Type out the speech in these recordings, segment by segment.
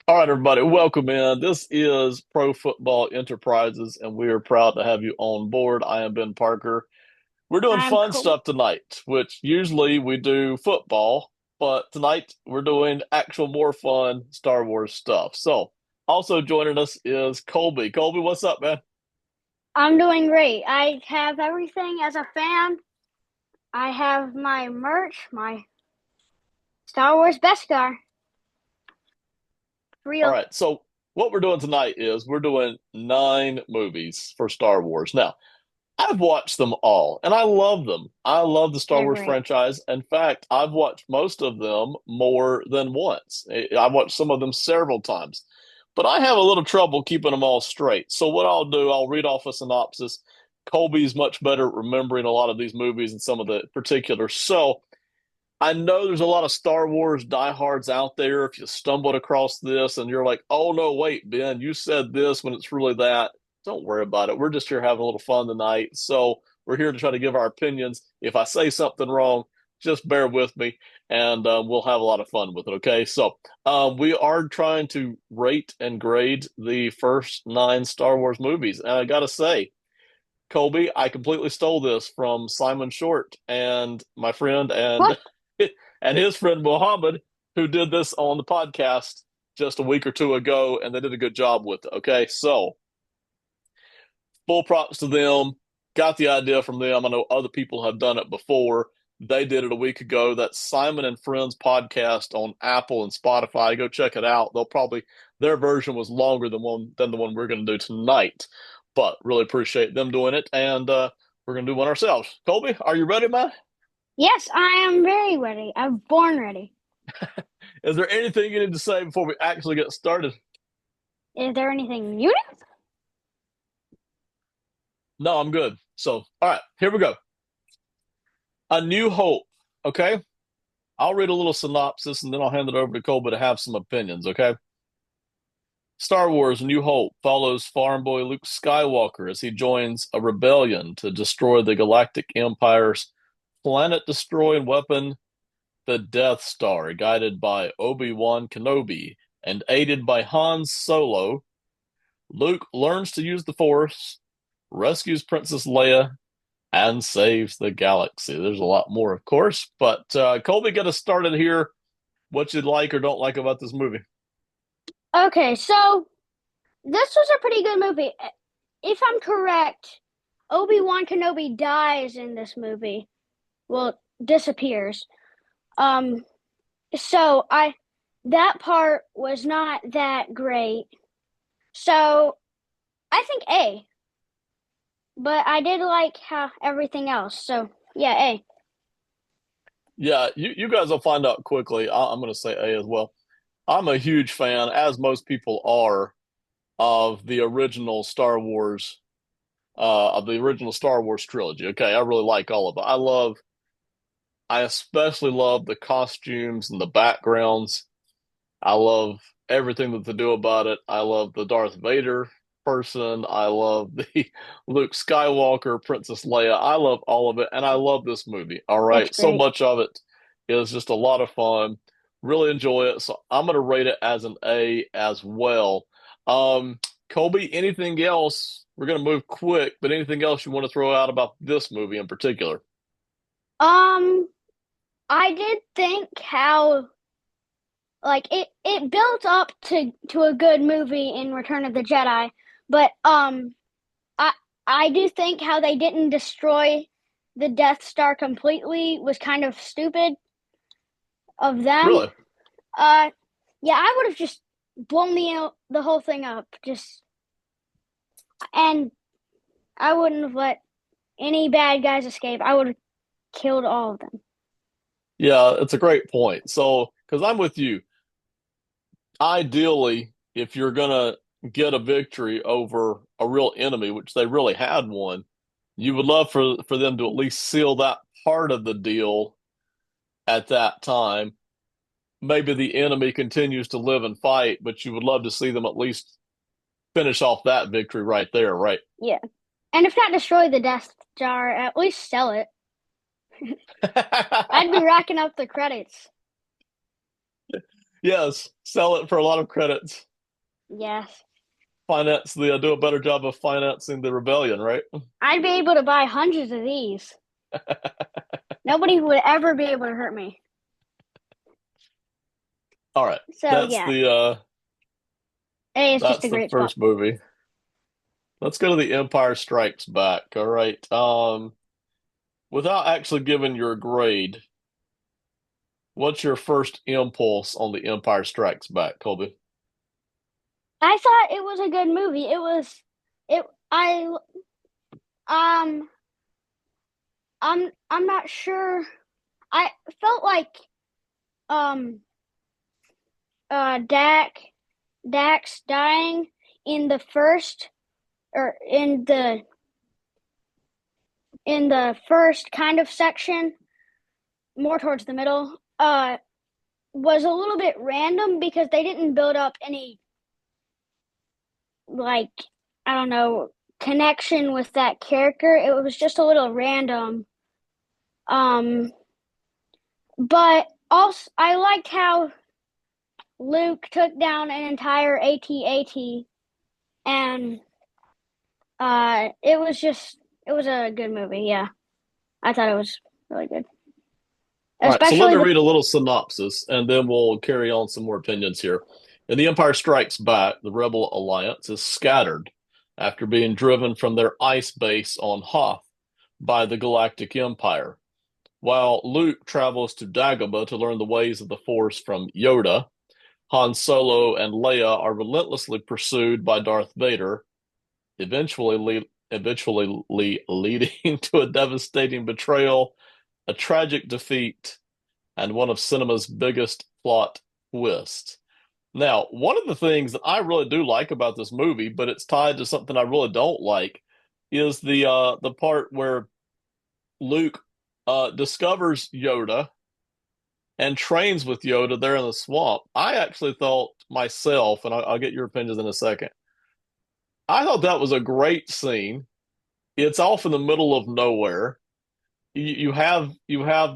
All right, everybody, welcome in. This is Pro Football Enterprises, and we are proud to have you on board. I am Ben Parker. We're doing I'm fun cool. stuff tonight, which usually we do football, but tonight we're doing actual more fun Star Wars stuff. So, also joining us is Colby. Colby, what's up, man? I'm doing great. I have everything as a fan. I have my merch, my Star Wars Beskar. All Real. right, so what we're doing tonight is we're doing 9 movies for Star Wars. Now, I've watched them all, and I love them. I love the Star They're Wars great. franchise. In fact, I've watched most of them more than once. I've watched some of them several times, but I have a little trouble keeping them all straight. So what I'll do, I'll read off a synopsis. Colby's much better at remembering a lot of these movies and some of the particulars. So I know there's a lot of Star Wars diehards out there. If you stumbled across this and you're like, oh no, wait, Ben, you said this when it's really that, don't worry about it. We're just here having a little fun tonight. So we're here to try to give our opinions. If I say something wrong, just bear with me and we'll have a lot of fun with it. Okay. So we are trying to rate and grade the first 9 Star Wars movies. And I got to say, Colby, I completely stole this from Simon Short and my friend What? and his friend Mohammed, who did this on the podcast just a week or two ago, and they did a good job with it. Okay, so full props to them. Got the idea from them. I know other people have done it before. They did it a week ago. That's Simon and Friends podcast on Apple and Spotify. Go check it out. They'll probably their version was longer than the one we're going to do tonight, but really appreciate them doing it, and we're going to do one ourselves. Colby, are you ready, man? Yes, I am very ready. I'm born ready. Is there anything you need to say before we actually get started? Is there anything you know? No, I'm good. So, all right, here we go. A New Hope. Okay, I'll read a little synopsis and then I'll hand it over to Colby to have some opinions. Okay. Star Wars: New Hope follows farm boy Luke Skywalker as he joins a rebellion to destroy the Galactic Empire's planet-destroying weapon, the Death Star, guided by Obi-Wan Kenobi and aided by Han Solo. Luke learns to use the Force, rescues Princess Leia, and saves the galaxy. There's a lot more, of course, but Colby, get us started here. What you like or don't like about this movie? Okay, so this was a pretty good movie. If I'm correct, Obi-Wan Kenobi dies in this movie. Well, disappears. Um, so I that part was not that great. So I think A, but I did like how everything else. So yeah, A. Yeah, you guys will find out quickly. I'm going to say A as well. I'm a huge fan, as most people are, of the original Star Wars, of the original Star Wars trilogy. Okay, I really like all of it. I especially love the costumes and the backgrounds. I love everything that they do about it. I love the Darth Vader person. I love the Luke Skywalker, Princess Leia. I love all of it, and I love this movie. All It's right, so great. much of it is just a lot of fun. Really enjoy it. So I'm gonna rate it as an A as well. Colby, anything else? We're gonna move quick, but anything else you want to throw out about this movie in particular? Um, I did think how like it built up to a good movie in Return of the Jedi, but I I do think how they didn't destroy the Death Star completely was kind of stupid of them. Really? Uh, yeah, I would have just blown the whole thing up, just and I wouldn't have let any bad guys escape. I would have killed all of them. Yeah, it's a great point. So, because I'm with you. Ideally, if you're gonna get a victory over a real enemy, which they really had one, you would love for them to at least seal that part of the deal at that time. Maybe the enemy continues to live and fight, but you would love to see them at least finish off that victory right there, right? Yeah, and if not destroy the Death Star, at least sell it. I'd be racking up the credits. Yes, sell it for a lot of credits. Yes. Finance the do a better job of financing the rebellion, right? I'd be able to buy hundreds of these. Nobody would ever be able to hurt me. All right. So That's yeah, the A is just that's a the great spot. first movie. Let's go to The Empire Strikes Back. All right. Without actually giving your grade, what's your first impulse on The Empire Strikes Back, Colby? I thought it was a good movie. It was it I um I'm not sure. I felt like um Dak Dax dying in the first or in the first kind of section, more towards the middle, was a little bit random because they didn't build up any like I don't know connection with that character. It was just a little random. Um, but also I liked how Luke took down an entire AT-AT, and it was a good movie. Yeah, I thought it was really good, All right, so let especially me the. read a little synopsis and then we'll carry on some more opinions here. In The Empire Strikes Back, the Rebel Alliance is scattered after being driven from their ice base on Hoth by the Galactic Empire. While Luke travels to Dagobah to learn the ways of the Force from Yoda, Han Solo and Leia are relentlessly pursued by Darth Vader, eventually leading to a devastating betrayal, a tragic defeat, and one of cinema's biggest plot twists. Now, one of the things that I really do like about this movie, but it's tied to something I really don't like, is the part where Luke discovers Yoda and trains with Yoda there in the swamp. I actually thought myself, and I'll get your opinions in a second. I thought that was a great scene. It's off in the middle of nowhere. You have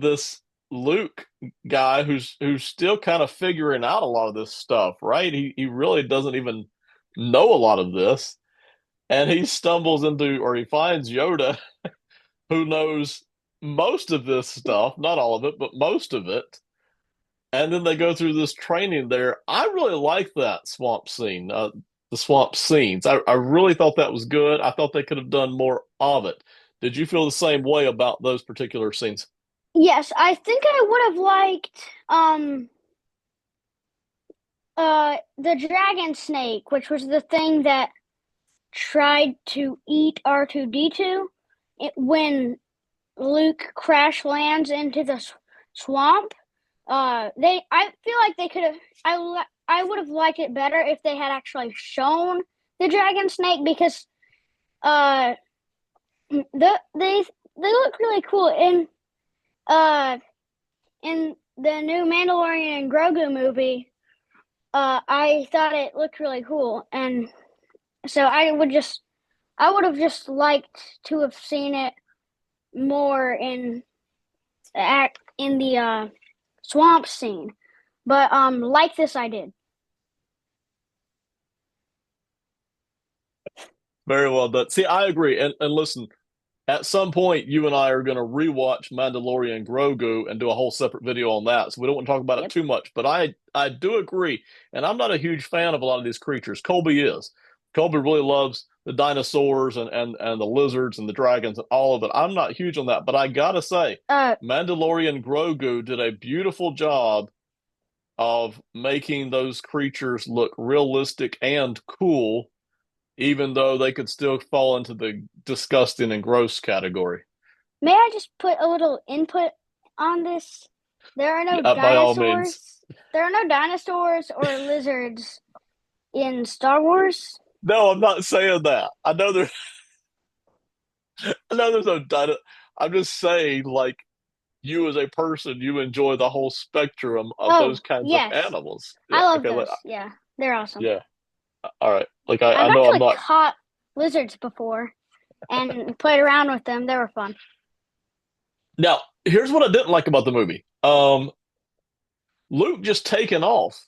this Luke guy who's still kind of figuring out a lot of this stuff, right? He really doesn't even know a lot of this, and he stumbles into or he finds Yoda, who knows most of this stuff, not all of it, but most of it. And then they go through this training there. I really like that swamp scene, the swamp scenes. I really thought that was good. I thought they could have done more of it. Did you feel the same way about those particular scenes? Yes, I think I would have liked the dragon snake, which was the thing that tried to eat R2D2 when Luke crash lands into the swamp. They I feel like they could have I would have liked it better if they had actually shown the dragon snake because uh they look really cool uh in the new Mandalorian and Grogu movie. I thought it looked really cool, and so I would have just liked to have seen it more in the swamp scene. But like this I did. Very well done. See, I agree. And listen, at some point, you and I are going to rewatch Mandalorian Grogu and do a whole separate video on that. So we don't want to talk about it Yep. too much. But I do agree. And I'm not a huge fan of a lot of these creatures. Colby is. Colby really loves the dinosaurs and the lizards and the dragons and all of it. I'm not huge on that. But I gotta say, Uh Mandalorian Grogu did a beautiful job of making those creatures look realistic and cool, even though they could still fall into the disgusting and gross category. may I just put a little input on this? There are no By all means. dinosaurs. There are no dinosaurs or lizards in Star Wars. No, I'm not saying that. I know there's no data. I'm just saying, like, you as a person, you enjoy the whole spectrum of those Oh, kinds of yes. animals. I Yeah. love Okay. those. Yeah, they're awesome. Yeah. All right. Like I've I know I'm actually not. caught lizards before and played around with them. They were fun. Now, here's what I didn't like about the movie. Luke just taking off.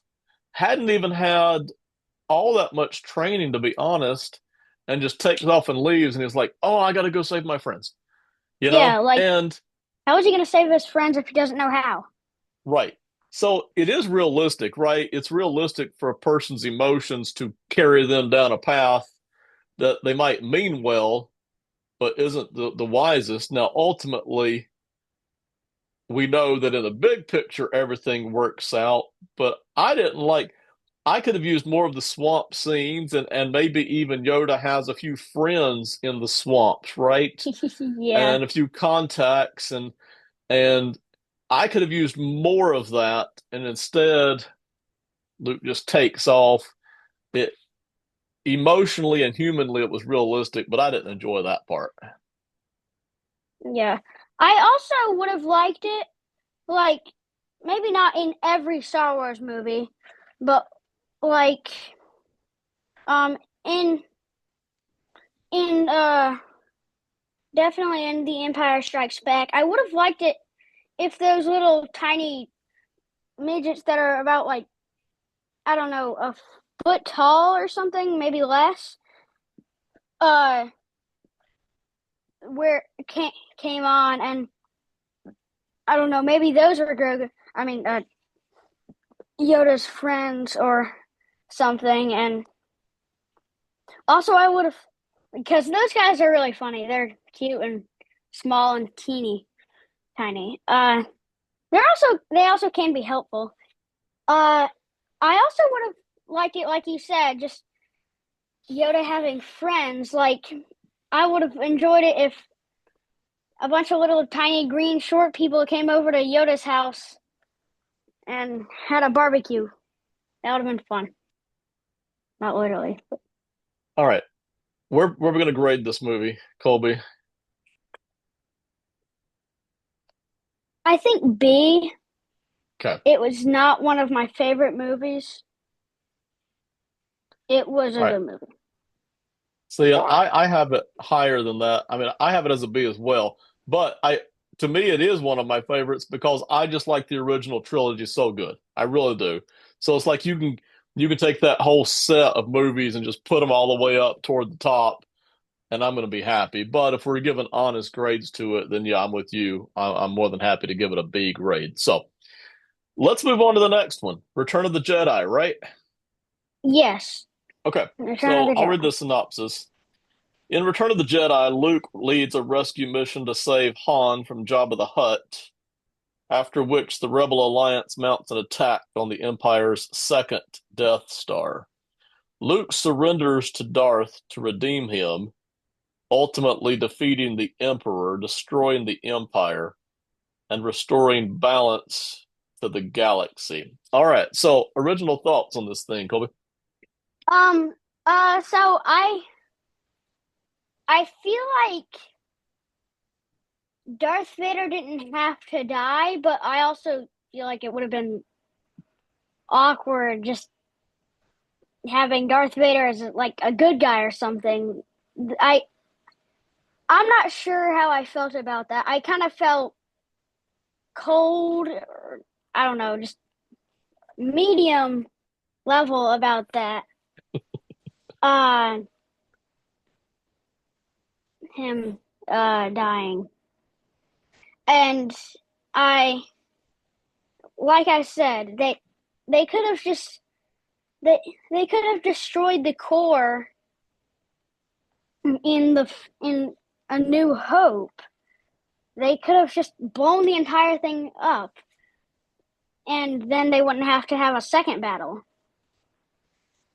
hadn't even had all that much training, to be honest, and just takes off and leaves. And he's like, "Oh, I got to go save my friends," Yeah, like And how is he going to save his friends if he doesn't know how? right. So it is realistic, right? It's realistic for a person's emotions to carry them down a path that they might mean well, but isn't the wisest. Now, ultimately, we know that in the big picture, everything works out, but I could have used more of the swamp scenes and maybe even Yoda has a few friends in the swamps, right? Yeah, And a few contacts and I could have used more of that, and instead Luke just takes off. It emotionally and humanly it was realistic, but I didn't enjoy that part. yeah. I also would have liked it, like maybe not in every Star Wars movie, but like um in in definitely in The Empire Strikes Back. I would have liked it if those little tiny midgets that are about like I don't know a foot tall or something, maybe less. Uh, where it came on, and I don't know, maybe those are Grogu. I mean, Yoda's friends or something. And also, I would have because those guys are really funny. They're cute and small and teeny tiny. They also can be helpful. Uh, I also would have liked it, like you said, just Yoda having friends. Like, I would have enjoyed it if a bunch of little tiny green short people came over to Yoda's house and had a barbecue. That would have been fun. Not literally. All right. Where are we gonna grade this movie, Colby? I think B, Okay. it was not one of my favorite movies. It was All a right. good movie. See, I have it higher than that. I mean, I have it as a B as well, but I to me it is one of my favorites because I just like the original trilogy so good. I really do. So it's like you can take that whole set of movies and just put them all the way up toward the top, and I'm going to be happy. But if we're giving honest grades to it, then yeah, I'm with you. I'm more than happy to give it a B grade. So let's move on to the next one, Return of the Jedi, right? Yes, Okay, Return of so the I'll read Jedi. the synopsis. In Return of the Jedi, Luke leads a rescue mission to save Han from Jabba the Hutt, after which the Rebel Alliance mounts an attack on the Empire's second Death Star. Luke surrenders to Darth to redeem him, ultimately defeating the Emperor, destroying the Empire, and restoring balance to the galaxy. All right, so original thoughts on this thing, Colby? Um, so I feel like Darth Vader didn't have to die, but I also feel like it would have been awkward just having Darth Vader as like a good guy or something. I I'm not sure how I felt about that. I kind of felt cold, or I don't know, just medium level about that. Uh, him dying, and I, like I said, they could have just they they could have destroyed the core in A New Hope. They could have just blown the entire thing up, and then they wouldn't have to have a second battle.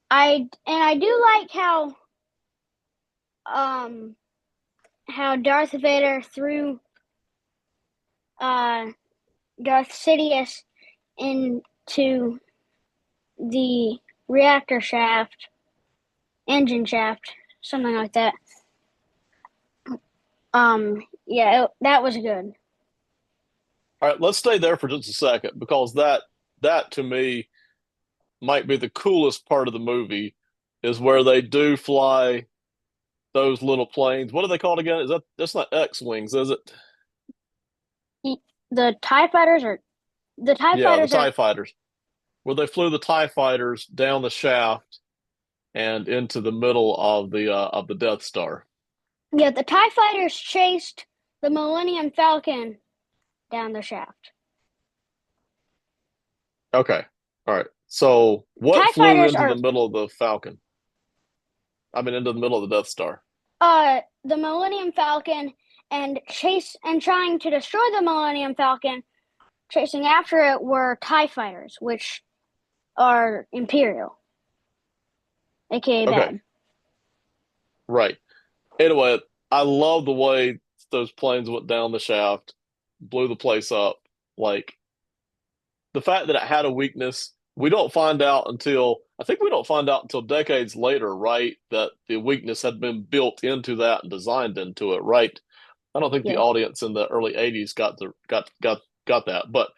I do like um how Darth Vader threw uh Darth Sidious into the reactor shaft, engine shaft, something like that. Yeah, that was good. All right, let's stay there for just a second because that to me might be the coolest part of the movie is where they do fly those little planes. What are they called again? Is that's not X-wings, is it? The Tie Fighters are the Tie Yeah, the Fighters TIE are fighters. where they flew the TIE fighters down the shaft and into the middle of the Death Star. Yeah, the TIE fighters chased the Millennium Falcon down the shaft. Okay. All right. So what TIE flew fighters into are the middle of the Falcon? I mean, into the middle of the Death Star. the Millennium Falcon and trying to destroy the Millennium Falcon, chasing after it were TIE fighters, which are Imperial, aka Okay. bad. Right. Anyway, I love the way those planes went down the shaft, blew the place up. Like the fact that it had a weakness, we don't find out until I think we don't find out until decades later, right? That the weakness had been built into that and designed into it, right? I don't think the Yeah. audience in the early '80s got that, but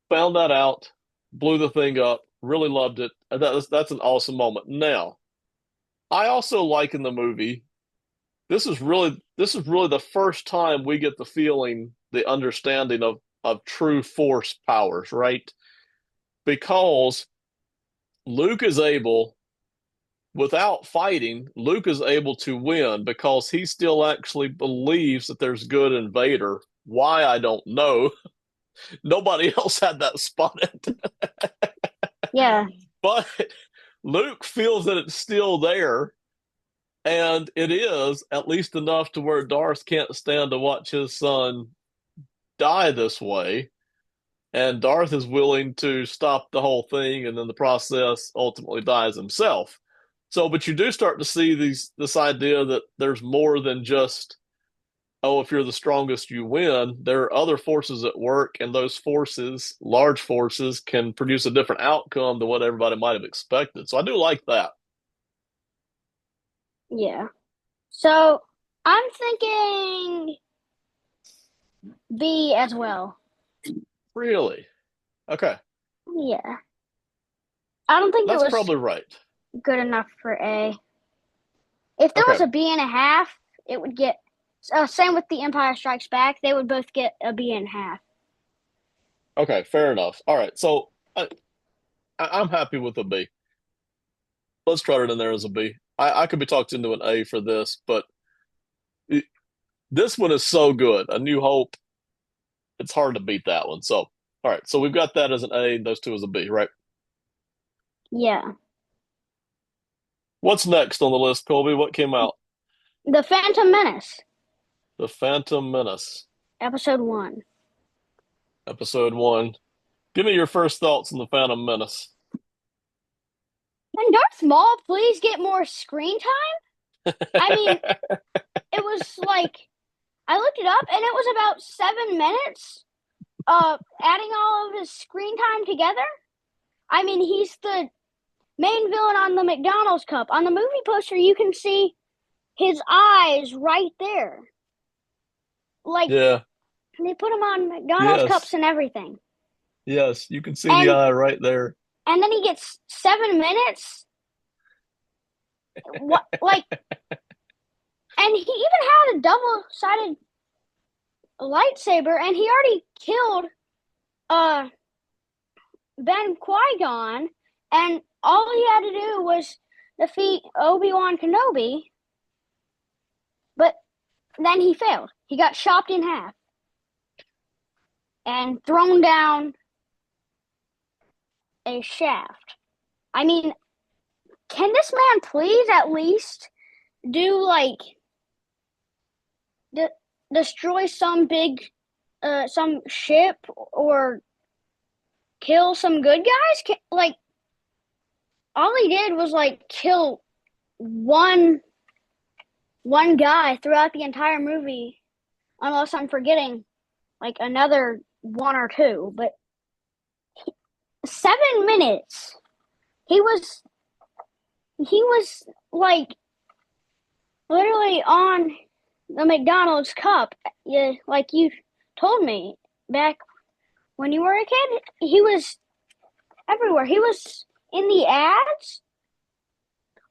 found that out, blew the thing up, really loved it. That's an awesome moment. Now, I also like in the movie this is really the first time we get the feeling, the understanding of true force powers, right? Because Luke is able, without fighting, Luke is able to win because he still actually believes that there's good in Vader. Why, I don't know. Nobody else had that spotted. Yeah. But Luke feels that it's still there, and it is at least enough to where Darth can't stand to watch his son die this way. And Darth is willing to stop the whole thing, and then the process ultimately dies himself. So, but you do start to see this idea that there's more than just, oh, if you're the strongest, you win. There are other forces at work, and those forces, large forces, can produce a different outcome than what everybody might have expected. So I do like that. Yeah. So I'm thinking B as well. Really? Okay. Yeah. I don't think it That's was probably right. good enough for A. If there was Okay. a B and a half, it would get. Same with The Empire Strikes Back. They would both get a B and a half. Okay. Fair enough. All right. So I'm happy with a B. Let's trot it in there as a B. I could be talked into an A for this, but this one is so good. A New Hope, it's hard to beat that one. So, all right. So we've got that as an A, and those two as a B, right? Yeah. What's next on the list, Colby? What came out? The Phantom Menace, The Phantom Menace, Episode 1. Episode 1. Give me your first thoughts on the Phantom Menace. Can Darth Maul please get more screen time? I mean, it was like, I looked it up and it was about 7 minutes, adding all of his screen time together. I mean, he's the main villain on the McDonald's cup. On the movie poster, you can see his eyes right there. Like, Yeah. they put him on McDonald's cups Yes. and everything. Yes. You can see the And eye right there. and then he gets 7 minutes. What like and he even had a double-sided lightsaber and he already killed uh Ben Qui-Gon and all he had to do was defeat Obi-Wan Kenobi, but then he failed. He got chopped in half and thrown down a shaft. I mean, can this man please at least do like de- destroy some big some ship or kill some good guys? Like all he did was like kill one one guy throughout the entire movie, unless I'm forgetting like another one or two. But 7 minutes, he was he was like literally on the McDonald's cup. Yeah, like you told me back when you were a kid, he was everywhere. He was in the ads,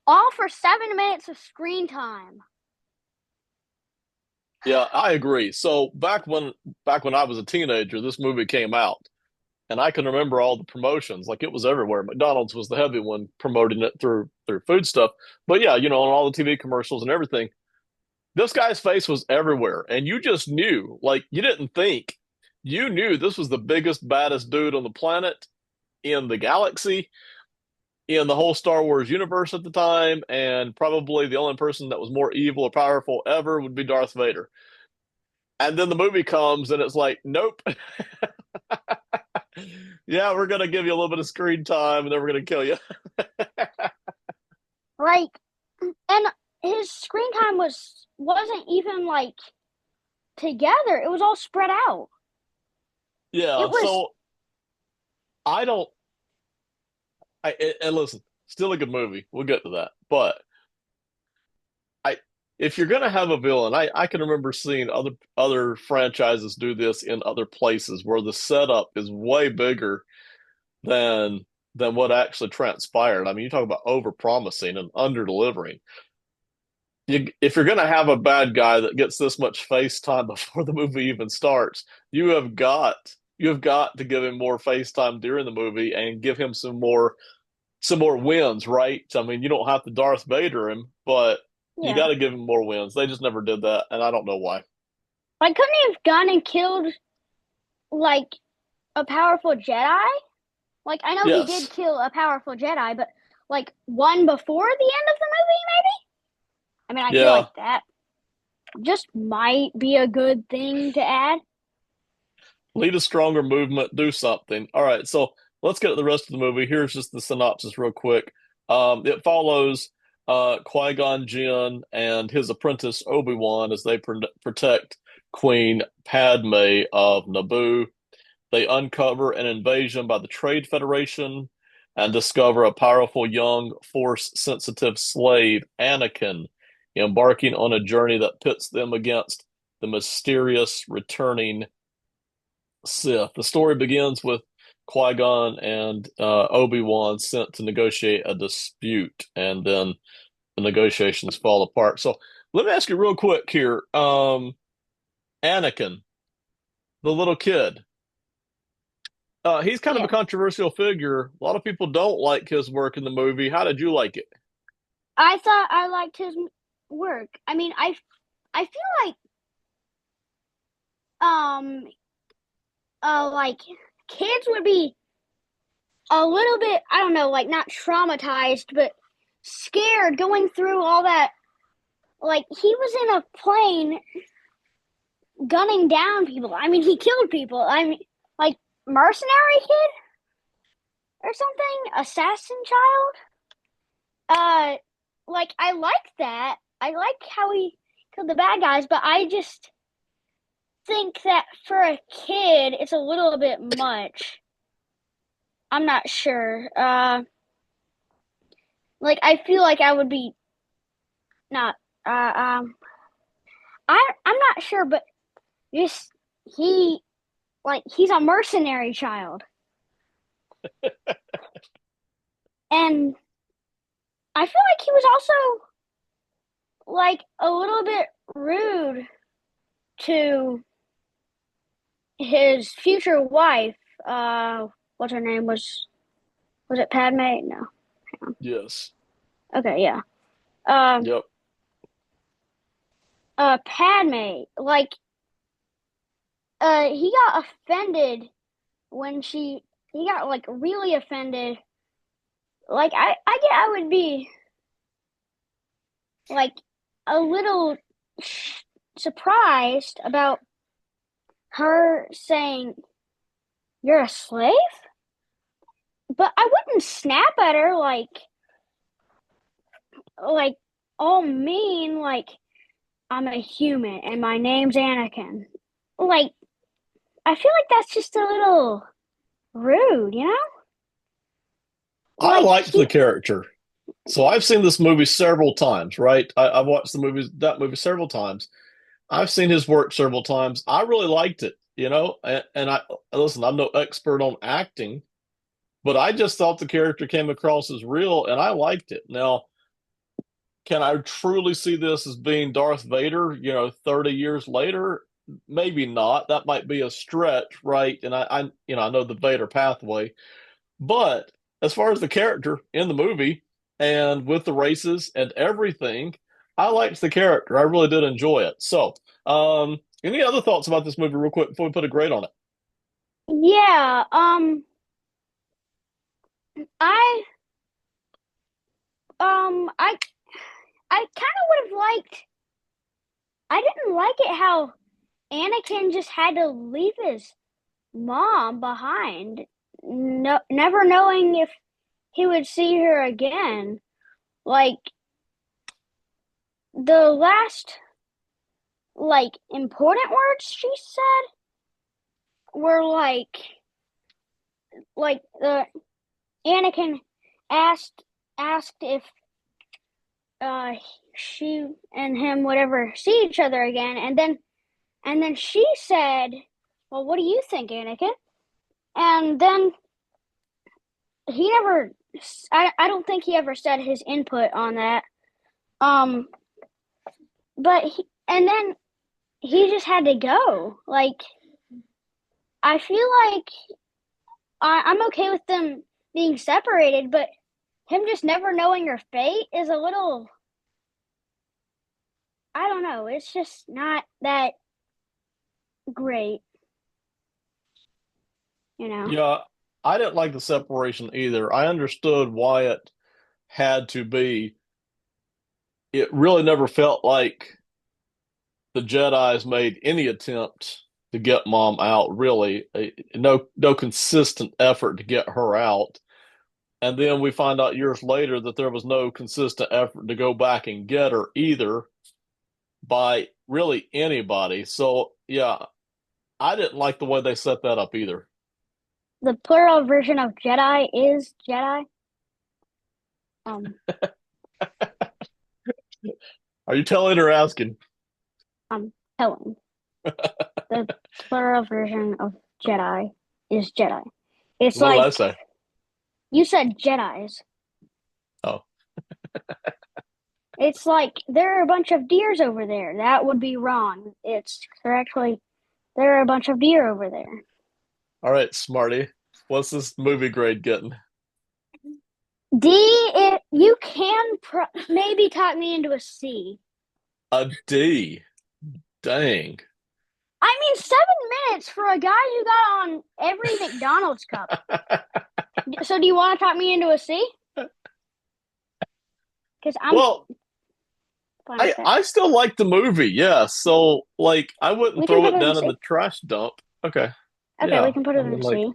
all for 7 minutes of screen time. Yeah, I agree. So back when I was a teenager, this movie came out. And I can remember all the promotions, like it was everywhere. McDonald's was the heavy one promoting it through food stuff. But yeah, on all the TV commercials and everything, this guy's face was everywhere. And you just knew, like you didn't think, you knew this was the biggest, baddest dude on the planet, in the galaxy, in the whole Star Wars universe at the time, and probably the only person that was more evil or powerful ever would be Darth Vader. And then the movie comes and it's like, nope. Yeah, we're gonna give you a little bit of screen time and then we're gonna kill you. Like, and his screen time wasn't even like together. It was all spread out. It Yeah, was, so I don't and listen, still a good movie. We'll get to that. But I if you're gonna have a villain, I can remember seeing other franchises do this in other places where the setup is way bigger than what actually transpired. I mean, you talk about over promising and under delivering. If you're going to have a bad guy that gets this much face time before the movie even starts, you have got to give him more face time during the movie and give him some more wins, right? I mean, you don't have to Darth Vader him, but you yeah. got to give him more wins. They just never did that, and I don't know why. Like, couldn't he have gone and killed like a powerful Jedi? Like, I know he did Yes, kill a powerful Jedi, but like one before the end of the movie, maybe? I mean, I feel yeah, like that just might be a good thing to add. lead a stronger movement, do something. All right, so let's get to the rest of the movie. Here's just the synopsis, real quick. It follows Qui-Gon Jinn and his apprentice Obi-Wan as they protect Queen Padme of Naboo. They uncover an invasion by the Trade Federation and discover a powerful young Force-sensitive slave, Anakin, embarking on a journey that pits them against the mysterious returning Sith. The story begins with Qui-Gon and Obi-Wan sent to negotiate a dispute, and then the negotiations fall apart. So let me ask you real quick here. Anakin, the little kid, he's kind of a Yeah. controversial figure. A lot of people don't like his work in the movie. How did you like it? I thought I liked his work. I mean, I feel um like kids would be a little bit, I don't know, like not traumatized, but scared going through all that. Like he was in a plane gunning down people. I mean, he killed people. I mean, like mercenary kid or something, assassin child. Uh, like I like that. I like how he killed the bad guys, but I just think that for a kid, it's a little bit much. I'm not sure. Like I feel like I would be not. I'm not sure, but just he he's a mercenary child, and I feel like he was also like a little bit rude to his future wife. What's her name? Was it Padme? No. Yes. Okay, yeah. Um, Yep. Padme, like, he got offended when he got like really offended. Like, I get I would be like a little surprised about her saying you're a slave, but I wouldn't snap at her like all mean like I'm a human and my name's Anakin. Like I feel like that's just a little rude, you know? I Like liked he the character. So I've seen this movie several times, right? I've watched that movie several times. I've seen his work several times. I really liked it, and I listen, I'm no expert on acting, but I just thought the character came across as real and I liked it. Now, can I truly see this as being Darth Vader, 30 years later? maybe not. That might be a stretch, right? And I know the Vader pathway, but as far as the character in the movie and with the races and everything, I liked the character. I really did enjoy it. So, any other thoughts about this movie, real quick, before we put a grade on it? Yeah, I I kind of would have liked. I didn't like it how Anakin just had to leave his mom behind, no, never knowing if he would see her again. Like the last important words she said were the Anakin asked if uh she and him would ever see each other again, and then she said, "Well, what do you think, Anakin?" And then he never. I don't think he ever said his input on that. Um, and then he just had to go. Like I feel like I'm okay with them being separated, but him just never knowing her fate is a little. I don't know. It's just not that great, you know. Yeah, I didn't like the separation either. I understood why it had to be. It really never felt like the Jedi's made any attempt to get mom out, really. No consistent effort to get her out. And then we find out years later that there was no consistent effort to go back and get her either by really anybody. So, yeah, I didn't like the way they set that up either. The plural version of Jedi is Jedi. Um, Are you telling or asking? I'm telling. The plural version of Jedi is Jedi. It's What did like I say? you said Jedis. Oh, It's like there are a bunch of deers over there. That would be wrong. It's correctly there are a bunch of deer over there. all right, Smarty. What's this movie grade getting? D, you can maybe talk me into a C. A D. Dang. I mean, 7 minutes for a guy who got on every McDonald's cup. So, do you want to talk me into a C? Because I'm Well, fine I with it. I still like the movie, yeah. So like I wouldn't We can throw put it it in a down in C. the trash dump. Okay. Okay, we Yeah. can put I it in mean a like C.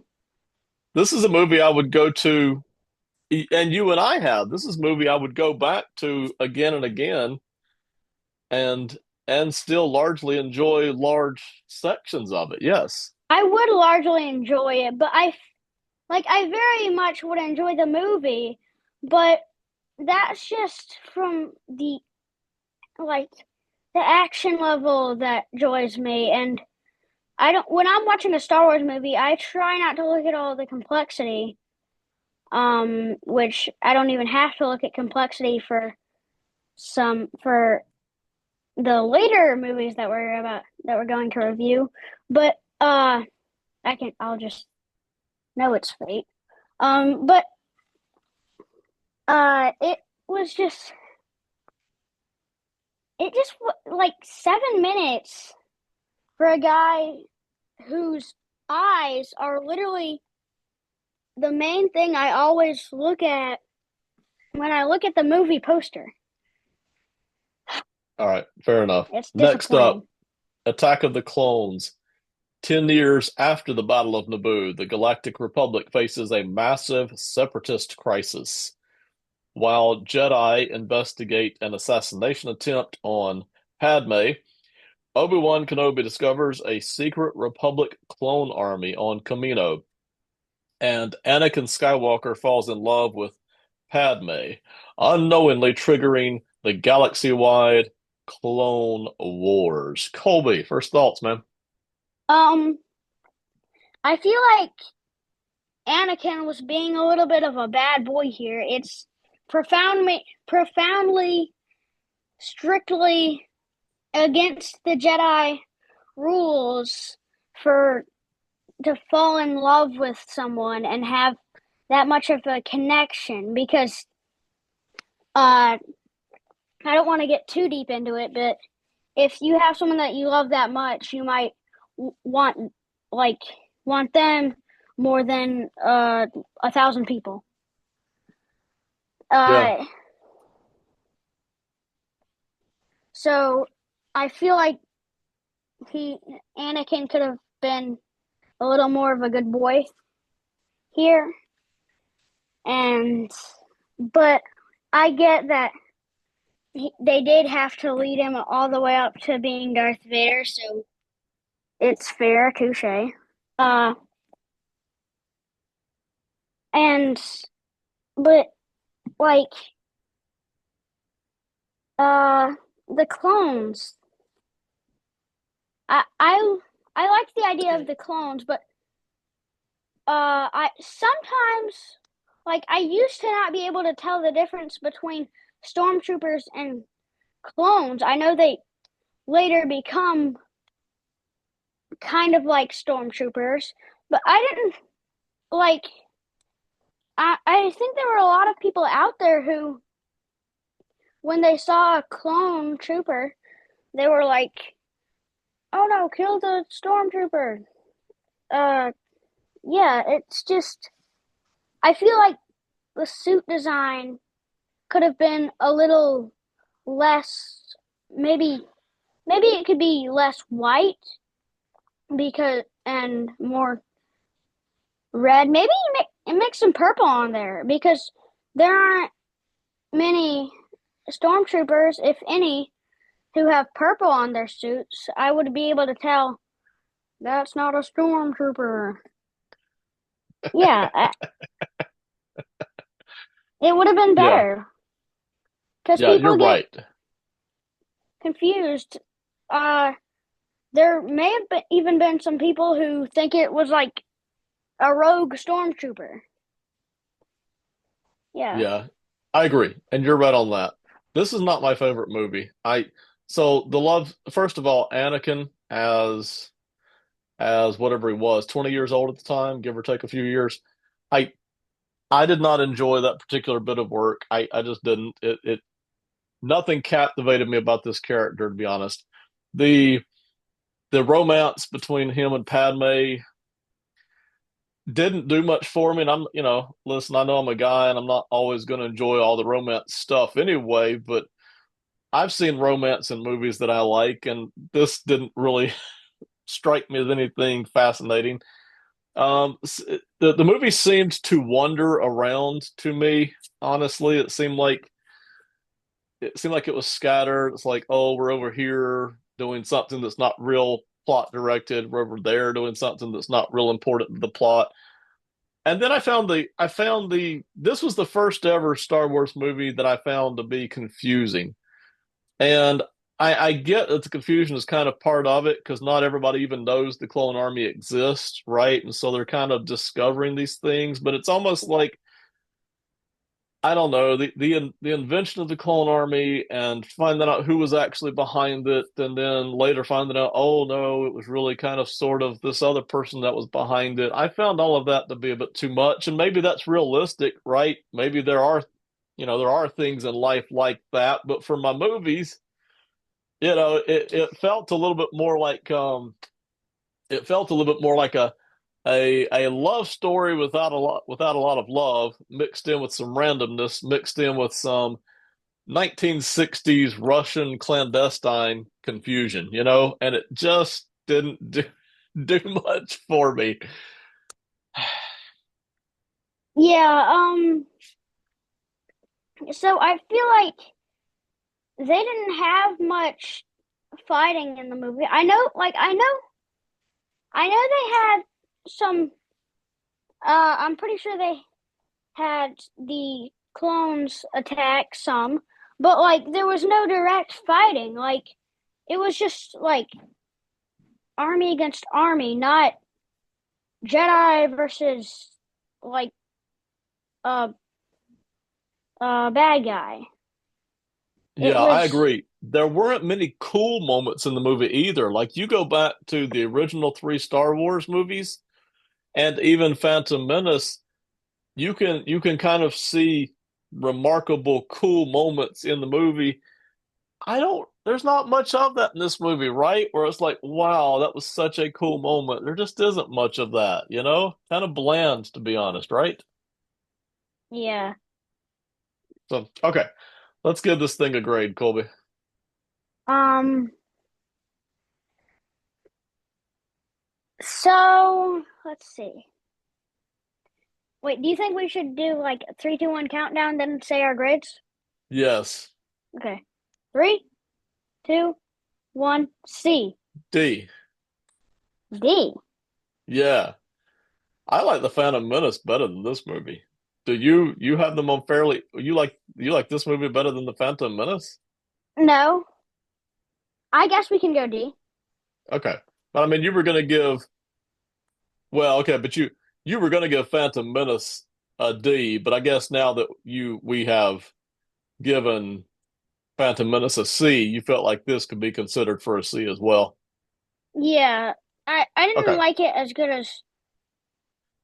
this is a movie I would go to and you and I have. This is a movie I would go back to again and again and still largely enjoy large sections of it. Yes. I would largely enjoy it, but I very much would enjoy the movie, but that's just from like the action level that joys me. And I don't when I'm watching a Star Wars movie, I try not to look at all the complexity, which I don't even have to look at complexity for the later movies that we're going to review. But I'll just know it's fate. But it was just like 7 minutes for a guy whose eyes are literally the main thing I always look at when I look at the movie poster. All right, fair enough. It's Next disappointing. up, Attack of the Clones. 10 years after the Battle of Naboo, the Galactic Republic faces a massive separatist crisis. While Jedi investigate an assassination attempt on Padme, Obi-Wan Kenobi discovers a secret Republic clone army on Kamino, and Anakin Skywalker falls in love with Padme, unknowingly triggering the galaxy-wide Clone Wars. Colby, first thoughts, man. Um, I feel like Anakin was being a little bit of a bad boy here. It's profoundly, strictly against the Jedi rules for to fall in love with someone and have that much of a connection because I don't want to get too deep into it, but if you have someone that you love that much, you might want like want them more than 1,000 people. Yeah. Uh, so I feel like he Anakin could have been a little more of a good boy here, and but I get that they did have to lead him all the way up to being Darth Vader, so it's fair, touche. Uh, and but like uh, the clones, I I I like the idea of the clones, but I sometimes like I used to not be able to tell the difference between stormtroopers and clones. I know they later become kind of like stormtroopers, but I didn't like I think there were a lot of people out there who when they saw a clone trooper, they were like, "Oh no, kill the stormtrooper." Uh yeah, it's just I feel like the suit design could have been a little less maybe maybe it could be less white because and more red. Maybe mix some purple on there because there aren't many stormtroopers, if any, who have purple on their suits. I would be able to tell that's not a stormtrooper. Yeah, it would have been Yeah. better because Yeah, you're people get right. confused. Uh, there may have even been some people who think it was like a rogue stormtrooper. Yeah. Yeah. I agree. And you're right on that. This is not my favorite movie. So the love first of all, Anakin as whatever he was, 20 years old at the time, give or take a few years. I I did not enjoy that particular bit of work. I just didn't. It nothing captivated me about this character, to be honest. The the romance between him and Padme didn't do much for me. And listen, I know I'm a guy and I'm not always going to enjoy all the romance stuff anyway, but I've seen romance in movies that I like, and this didn't really strike me as anything fascinating. The movie seemed to wander around to me. Honestly, it seemed like it was scattered. It's like, oh, we're over here doing something that's not real plot directed. We're over there doing something that's not real important to the plot. And then I found the this was the first ever Star Wars movie that I found to be confusing. And I get that the confusion is kind of part of it because not everybody even knows the clone army exists, right? And so they're kind of discovering these things, but it's almost like I don't know the invention of the clone army and finding out who was actually behind it, and then later finding out, oh no, it was really kind of sort of this other person that was behind it. I found all of that to be a bit too much, and maybe that's realistic, right? Maybe there are things in life like that, but for my movies, it felt a little bit more like a love story without a lot of love mixed in with some randomness mixed in with some 1960s Russian clandestine confusion, and it just didn't do much for me. Yeah, so I feel like they didn't have much fighting in the movie. I know they had some I'm pretty sure they had the clones attack some, but like there was no direct fighting. Like it was just like army against army, not Jedi versus like a bad guy. It Yeah, I was agree. there weren't many cool moments in the movie either. Like you go back to the original three Star Wars movies and even Phantom Menace, you can kind of see remarkable cool moments in the movie. I don't there's not much of that in this movie, right? Where it's like, wow, that was such a cool moment. There just isn't much of that, you know? Kind of bland, to be honest, right? Yeah. So, okay, let's give this thing a grade, Colby. Um, so let's see. Wait, do you think we should do like a 3, 2, 1 countdown, then say our grades? Yes. Okay. 3, 2, 1, C. D. D. Yeah. I like the Phantom Menace better than this movie. Do you have them on fairly you like this movie better than the Phantom Menace? No, I guess we can go D. Okay. But I mean you were gonna give well, okay, but you were gonna give Phantom Menace a D, but I guess now that we have given Phantom Menace a C, you felt like this could be considered for a C as well. Yeah, I didn't Okay. like it as good as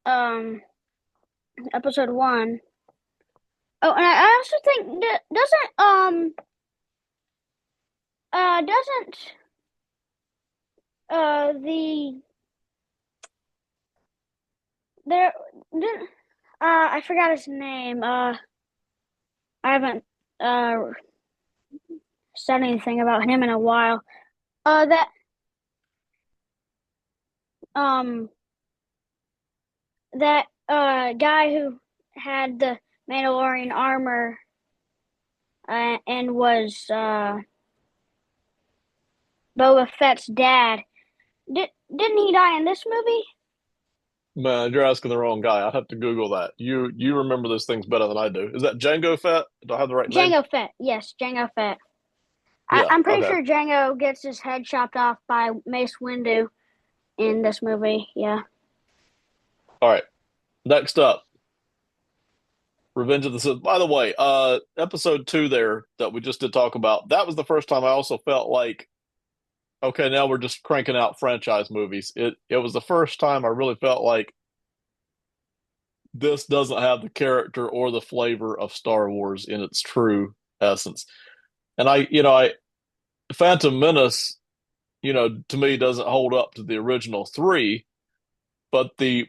um episode 1. Oh, and I also think that doesn't the there didn't I forgot his name. I haven't said anything about him in a while. That um that guy who had the Mandalorian armor and was Boba Fett's dad. Didn't he die in this movie? Man, you're asking the wrong guy. I'd have to Google that. You remember those things better than I do. Is that Django Fett? Do I have the right name? Jango Fett. Yes, Jango Fett. Yeah. I'm pretty Okay. sure Django gets his head chopped off by Mace Windu in this movie. Yeah. All right. Next up, Revenge of the Sith. By the way, episode 2 there that we just did talk about, that was the first time I also felt like, okay, now we're just cranking out franchise movies. It was the first time I really felt like this doesn't have the character or the flavor of Star Wars in its true essence. And I Phantom Menace, to me doesn't hold up to the original three, but the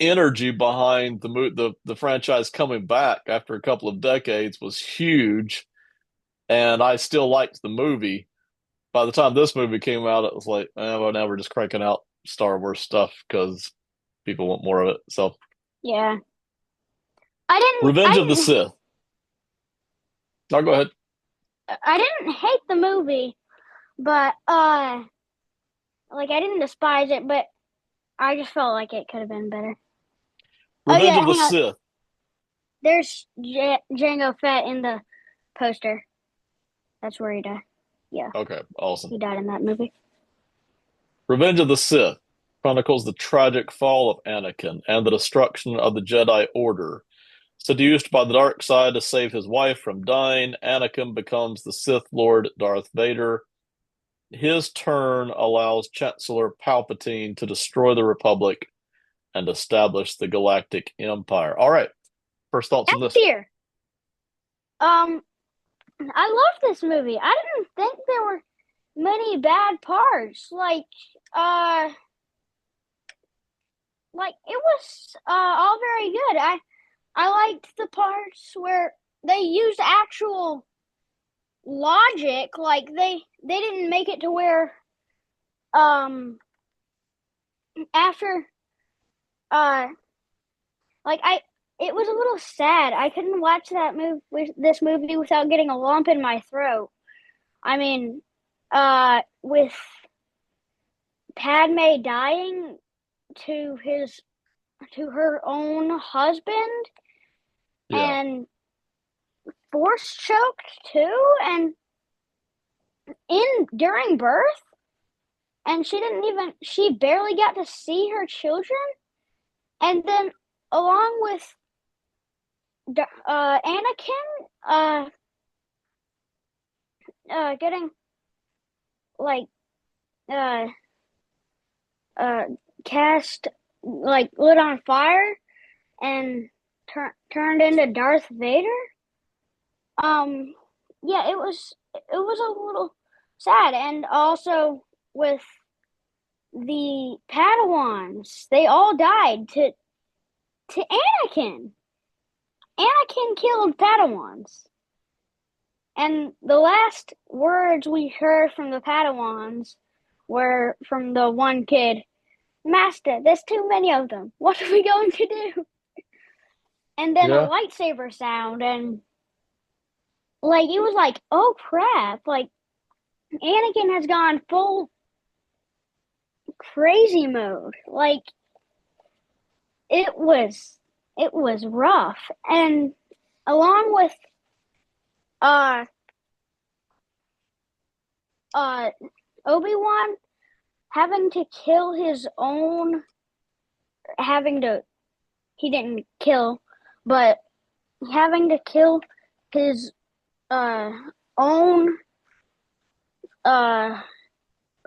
energy behind the franchise coming back after a couple of decades was huge, and I still liked the movie. By the time this movie came out, it was like, well, now we're just cranking out Star Wars stuff because people want more of it. So, Yeah. I didn't Revenge of the I Sith. I'll go ahead. I didn't hate the movie, but like I didn't despise it, but I just felt like it could have been better. Oh Revenge yeah, of the hang on. Sith. There's Jango Fett in the poster. That's where he died. Yeah, Okay, awesome. he died in that movie. Revenge of the Sith chronicles the tragic fall of Anakin and the destruction of the Jedi Order. Seduced by the dark side to save his wife from dying, Anakin becomes the Sith Lord Darth Vader. His turn allows Chancellor Palpatine to destroy the Republic and establish the Galactic Empire. All right, first thoughts F on this. tier. Um, I loved this movie. I didn't think there were many bad parts. Uh, like it was all very good. I liked the parts where they used actual logic. Like they didn't make it to where um after uh like I it was a little sad. I couldn't watch this movie without getting a lump in my throat. I mean, with Padme dying to his to her own husband Yeah, and force choked too and in during birth and she barely got to see her children and then along with Anakin getting like uh uh cast like lit on fire and turned into Darth Vader. Um, yeah, it was a little sad, and also with the Padawans, they all died to Anakin. Anakin killed Padawans, and the last words we heard from the Padawans were from the one kid. Master, there's too many of them. What are we going to do? And then a Yeah. lightsaber sound, and like it was like, oh crap! Like Anakin has gone full crazy mode. Like it was it was rough. And along with uh uh Obi-Wan having to kill his own having to he didn't kill, but having to kill his uh own uh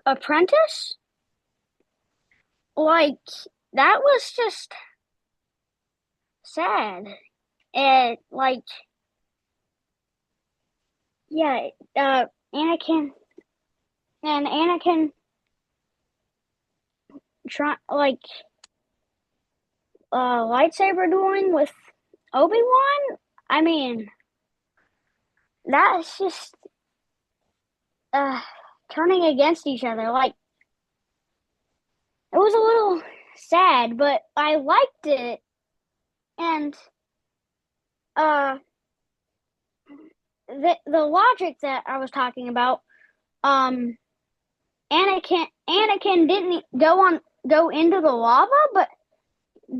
apprentice, like that was just sad. And like yeah, Anakin Anakin try like lightsaber dueling with Obi-Wan. I mean, that's just uh turning against each other. Like it was a little sad, but I liked it. And uh the logic that I was talking about, um Anakin didn't go into the lava, but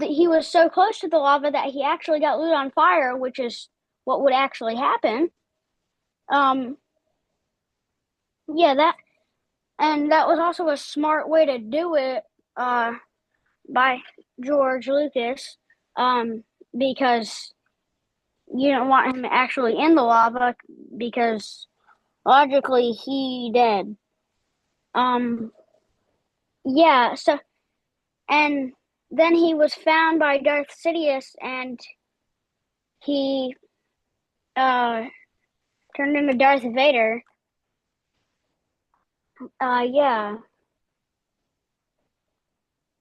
he was so close to the lava that he actually got lit on fire, which is what would actually happen. Um, yeah, that was also a smart way to do it by George Lucas, um, because you don't want him actually in the lava because logically he dead. Um, yeah, so and then he was found by Darth Sidious and he uh turned into Darth Vader. Yeah.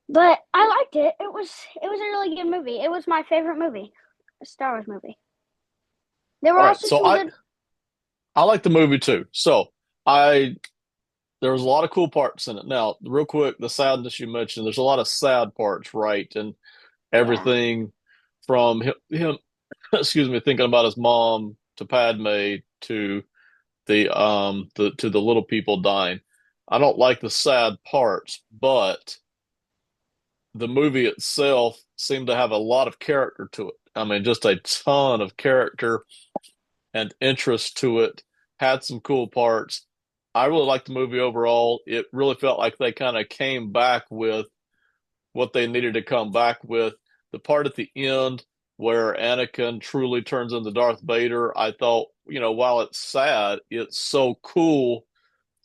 But I liked it. It was a really good movie. It was my favorite movie, a Star Wars movie. There were All right. also So some I good. I like the movie too. So I there was a lot of cool parts in it. Now, real quick, the sadness you mentioned, there's a lot of sad parts, right? And Yeah, everything from him excuse me, thinking about his mom to Padme to the little people dying. I don't like the sad parts, but the movie itself seemed to have a lot of character to it. I mean, just a ton of character and interest to it. Had some cool parts. I really liked the movie overall. It really felt like they kind of came back with what they needed to come back with. The part at the end where Anakin truly turns into Darth Vader, I thought, while it's sad, it's so cool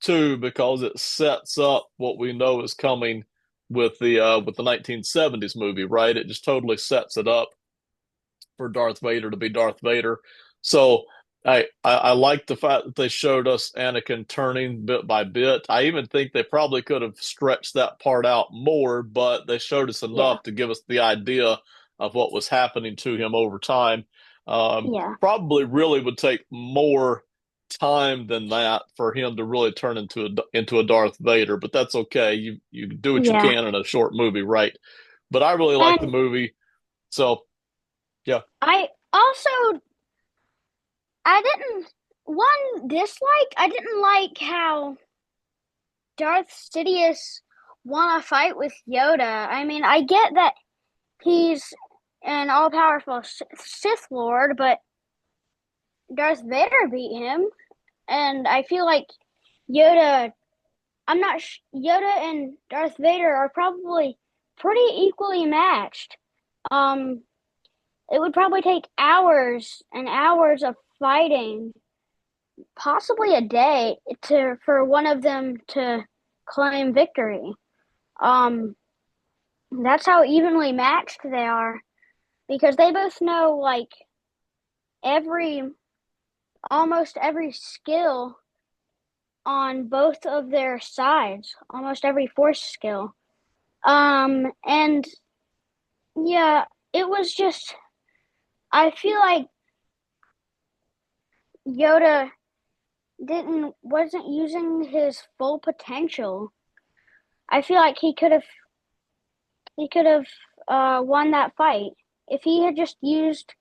too because it sets up what we know is coming with the 1970s movie, right? It just totally sets it up for Darth Vader to be Darth Vader. So I like the fact that they showed us Anakin turning bit by bit. I even think they probably could have stretched that part out more, but they showed us yeah, enough to give us the idea of what was happening to him over time. yeah, Probably really would take more time than that for him to really turn into a Darth Vader, but that's okay. You do what you yeah. can in a short movie, right? But I really like the And movie, so yeah. I also I didn't one dislike. I didn't like how Darth Sidious won a fight with Yoda. I mean, I get that he's an all-powerful Sith Lord, but Darth Vader beat him, and I feel like Yoda. I'm not. Yoda and Darth Vader are probably pretty equally matched. Um, it would probably take hours and hours of fighting possibly a day to for one of them to claim victory. Um, that's how evenly matched they are because they both know like every almost every skill on both of their sides, almost every force skill. And yeah, it was just I feel like Yoda didn't wasn't using his full potential. I feel like he could have won that fight if he had just used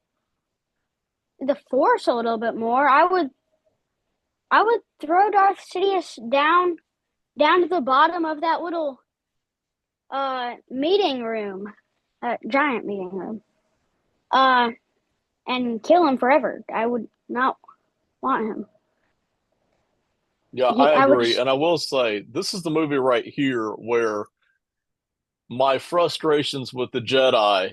the Force a little bit more. I would throw Darth Sidious down to the bottom of that little meeting room, that giant meeting room, uh, and kill him forever. I would not want him. Yeah, I I would agree. just And I will say, this is the movie right here where my frustrations with the Jedi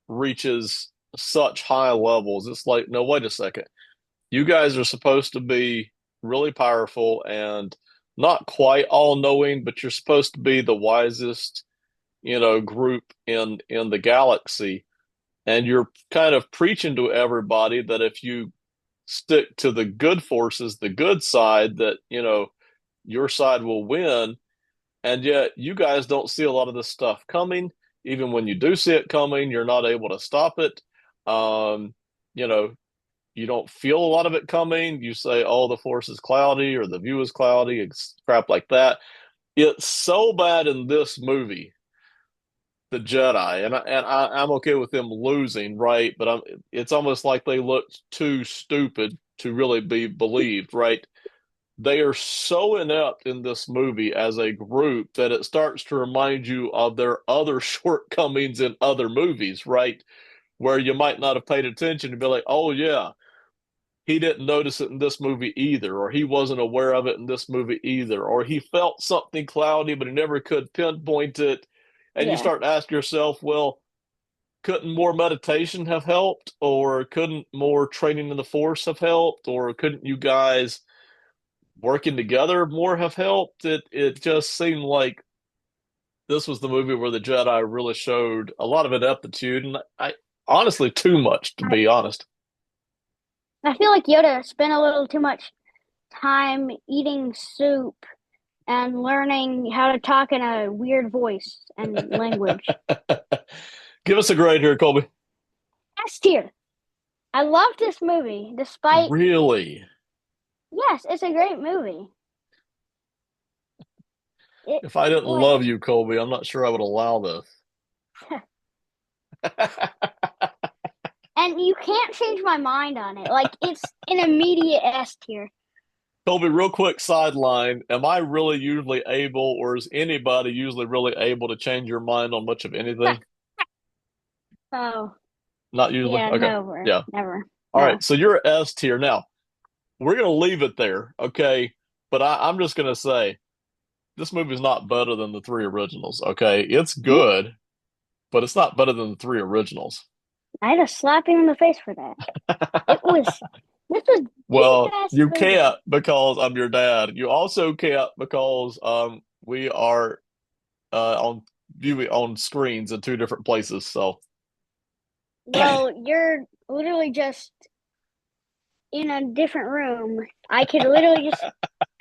reaches such high levels. It's like, no, wait a second. You guys are supposed to be really powerful and not quite all knowing, but you're supposed to be the wisest, group in the galaxy. And you're kind of preaching to everybody that if you stick to the good forces, the good side, that, your side will win. And yet you guys don't see a lot of this stuff coming. Even when you do see it coming, you're not able to stop it. Um, you know, you don't feel a lot of it coming. You say, oh, the force is cloudy or the view is cloudy, and crap like that. It's so bad in this movie, the Jedi, I'm okay with them losing, right? But it's almost like they look too stupid to really be believed, right? They are so inept in this movie as a group that it starts to remind you of their other shortcomings in other movies, right? Where you might not have paid attention and be like, oh, yeah, he didn't notice it in this movie either, or he wasn't aware of it in this movie either, or he felt something cloudy, but he never could pinpoint it. And you yeah start to ask yourself, well, couldn't more meditation have helped? Or couldn't more training in the force have helped? Or couldn't you guys working together more have helped? It just seemed like this was the movie where the Jedi really showed a lot of ineptitude, and I honestly too much to I, be honest. I feel like Yoda spent a little too much time eating soup and learning how to talk in a weird voice and language. Give us a grade here, Colby. S tier. I love this movie, despite Really? yes, it's a great movie. It If I didn't like love you, Colby, I'm not sure I would allow this. and you can't change my mind on it. Like it's an immediate S tier. Colby, real quick sideline. Am I really usually able, or is anybody usually really able to change your mind on much of anything? Oh, Not usually? yeah, Okay. never, Yeah. never. All right. No. So you're S tier. Now, we're going to leave it there. Okay. But I'm just going to say this movie's not better than the three originals. Okay. It's You good, but it's not better than the three originals. I just slap you in the face for that. It was this was the Well, best you movie. can't because I'm your dad. You also can't because we are on viewing on screens in two different places. So Well, you're literally just in a different room. I could literally just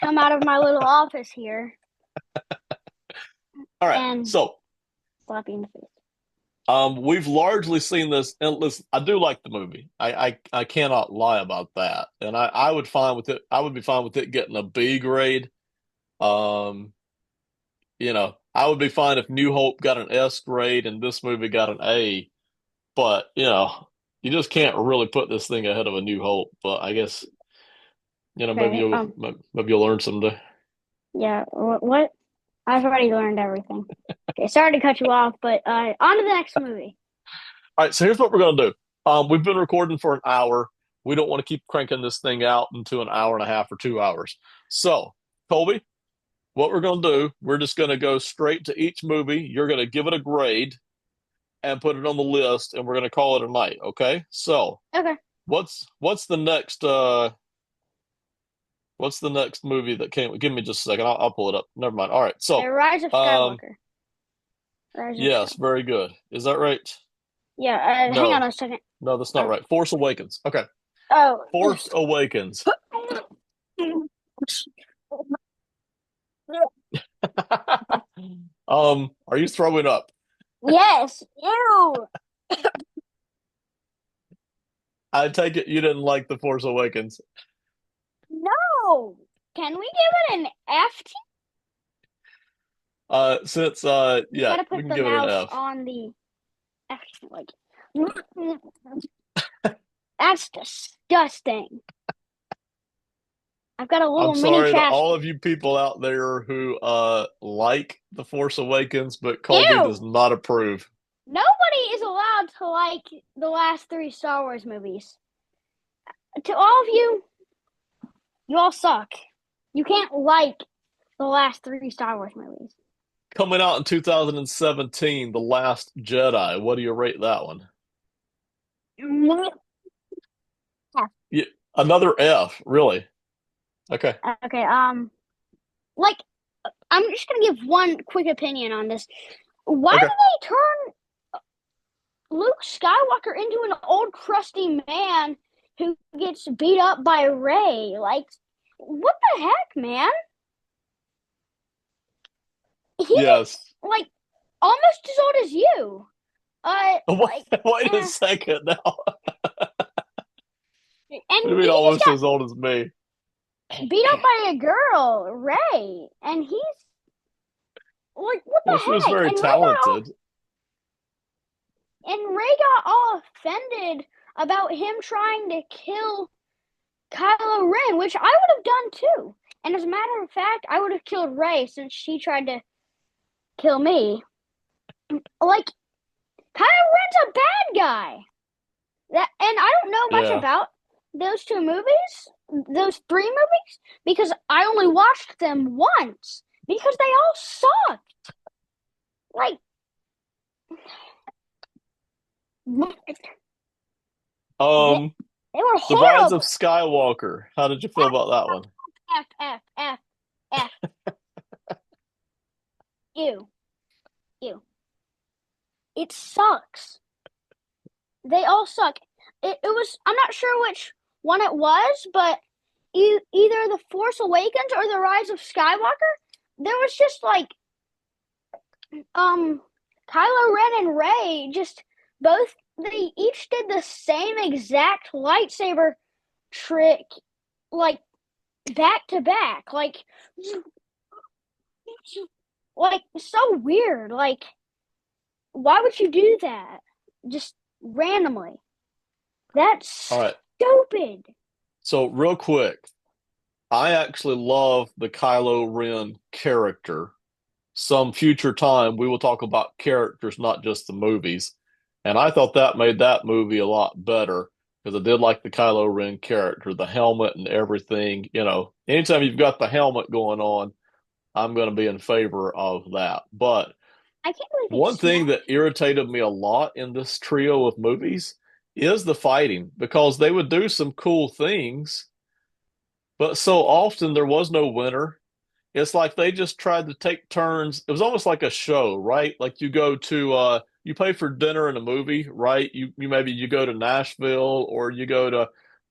come out of my little office here all right. and So slap you in the face. we've largely seen this, and listen, I do like the movie. I cannot lie about that, and I would fine with it. I would be fine with it getting a B grade. Um, I would be fine if New Hope got an S grade and this movie got an A. But you just can't really put this thing ahead of a New Hope. But I guess maybe Okay. you'll learn someday. Yeah. What? I've already learned everything. Okay. Sorry to cut you off, but on to the next movie. All right, so here's what we're gonna do. We've been recording for an hour. We don't want to keep cranking this thing out into an hour and a half or 2 hours. So, Colby, what we're gonna do, we're just gonna go straight to each movie. You're gonna give it a grade and put it on the list, and we're gonna call it a night. Okay? So, Okay. what's the next What's the next movie that came? Give me just a second. I'll pull it up. Never mind. All right. The So, Rise of um, Skywalker. Rise of yes, Skywalker. very good. Is that right? Yeah, hang on No, a second. no, that's not Uh, right. Force Awakens. Okay. oh. Force Awakens. Are you throwing up? Yes. Ew. I take it you didn't like The Force Awakens. No. Can we give it an F? Since You yeah, gotta we put can the give it an mouse F. on the F. Like, that's disgusting. I've got a I'm little mini sorry to trash all can. of you people out there who like The Force Awakens, but Colby does Ew. not approve. Nobody is allowed to like the last three Star Wars movies. To all of you, you all suck. You can't like the last three Star Wars movies. Coming out in 2017, The Last Jedi. What do you rate that one? Yeah, another F, really. Okay. Okay, like I'm just gonna give one quick opinion on this. Why Okay. do they turn Luke Skywalker into an old crusty man who gets beat up by Rey? Like, what the heck, man? He is Yes. like almost as old as you. Wait, Like, wait a eh, second now. What do you and mean he just almost got as old as me? beat up by a girl, Ray, and he's like, what Well, she the was heck? very talented. And Ray got all offended about him trying to kill Kylo Ren, which I would have done too. And as a matter of fact, I would have killed Ray since she tried to kill me. Like, Kylo Ren's a bad guy. And I don't know much Yeah. about those two movies, those three movies, because I only watched them once because they all suck. Like, they, Um, they were The Rise of horrible. Skywalker. How did you feel F, about that one? F, F, F, F, ew, ew. It sucks. They all suck. It was, I'm not sure which one it was, but either The Force Awakens or The Rise of Skywalker, there was just like, um, Kylo Ren and Rey just both, they each did the same exact lightsaber trick, like back to back, like so weird. Like, why would you do that? Just randomly. All That's right. stupid. So real quick, I actually love the Kylo Ren character. Some future time we will talk about characters, not just the movies. And I thought that made that movie a lot better because I did like the Kylo Ren character, the helmet and everything. You know, anytime you've got the helmet going on, I'm going to be in favor of that. But I can't believe it one thing snapped. that irritated me a lot in this trio of movies is the fighting because they would do some cool things, but so often there was no winner. It's like they just tried to take turns. It was almost like a show, right? Like you go to you pay for dinner in a movie, right? You maybe you go to Nashville or you go to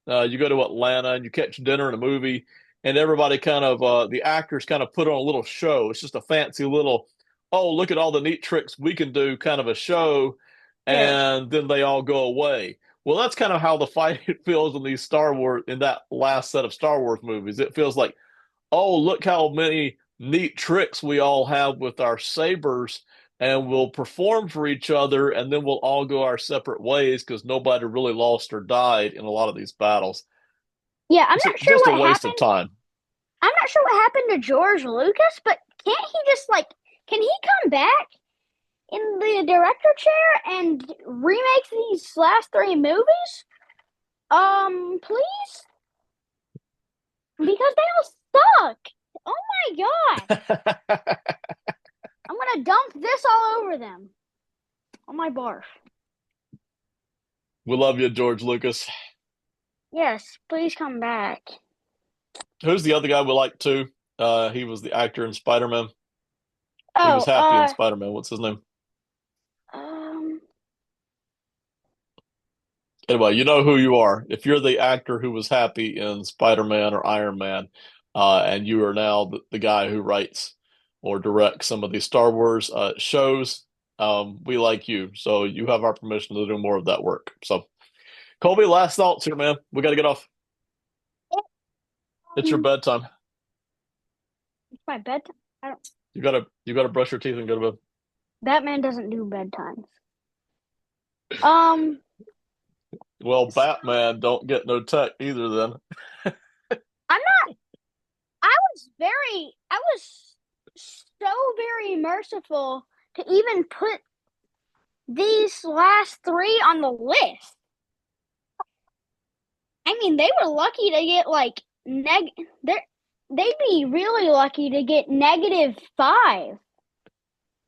Atlanta and you catch dinner in a movie and everybody kind of the actors kind of put on a little show. It's just a fancy little, oh, look at all the neat tricks we can do kind of a show, Yeah. and then they all go away. Well, that's kind of how the fight feels in these Star Wars in that last set of Star Wars movies. It feels like, oh, look how many neat tricks we all have with our sabers, and we'll perform for each other, and then we'll all go our separate ways because nobody really lost or died in a lot of these battles. Yeah, I'm It's not sure just a what waste of happened. time. I'm not sure what happened to George Lucas, but can't he just like can he come back in the director chair and remake these last three movies? Please? Because they all suck. Oh my gosh. I'm gonna dump this all over them. On my barf. We love you, George Lucas. Yes, please come back. Who's the other guy we like too? He was the actor in Spider-Man. He was Oh, happy in Spider-Man. What's his name? um, Anyway, you know who you are. If you're the actor who was happy in Spider-Man or Iron Man, and you are now the guy who writes or directs some of these Star Wars shows, we like you. So you have our permission to do more of that work. So, Colby, last thoughts here, man. We got to get off. It's your um, bedtime. it's my bedtime. I don't. You gotta brush your teeth and go to bed. Batman doesn't do bedtimes. Um, Well, so Batman don't get no tech either then. I'm not. I was so very merciful to even put these last three on the list. I mean, they were lucky to get like they'd be really lucky to get -5.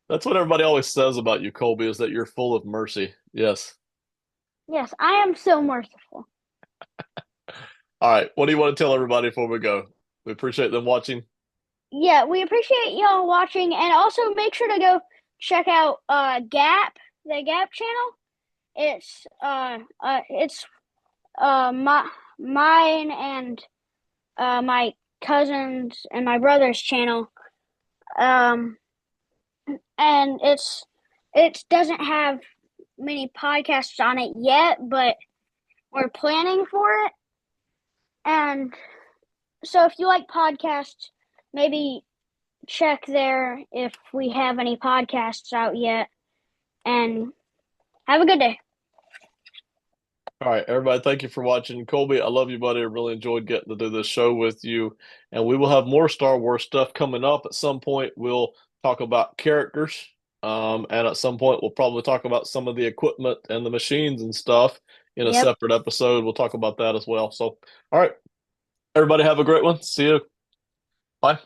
That's what everybody always says about you, Colby, is that you're full of mercy. Yes. Yes, I am so merciful. All right. What do you want to tell everybody before we go? We appreciate them watching. Yeah, we appreciate y'all watching, and also make sure to go check out the Gap channel. It's mine and my cousins and my brother's channel. Um, and it doesn't have many podcasts on it yet, but we're planning for it. And so if you like podcasts, maybe check there if we have any podcasts out yet. And have a good day. All right, everybody, thank you for watching. Colby, I love you, buddy. I really enjoyed getting to do this show with you. And we will have more Star Wars stuff coming up. At some point, we'll talk about characters. And at some point, we'll probably talk about some of the equipment and the machines and stuff in a Yep. separate episode. We'll talk about that as well. So, all right, everybody, have a great one. See you. Bye.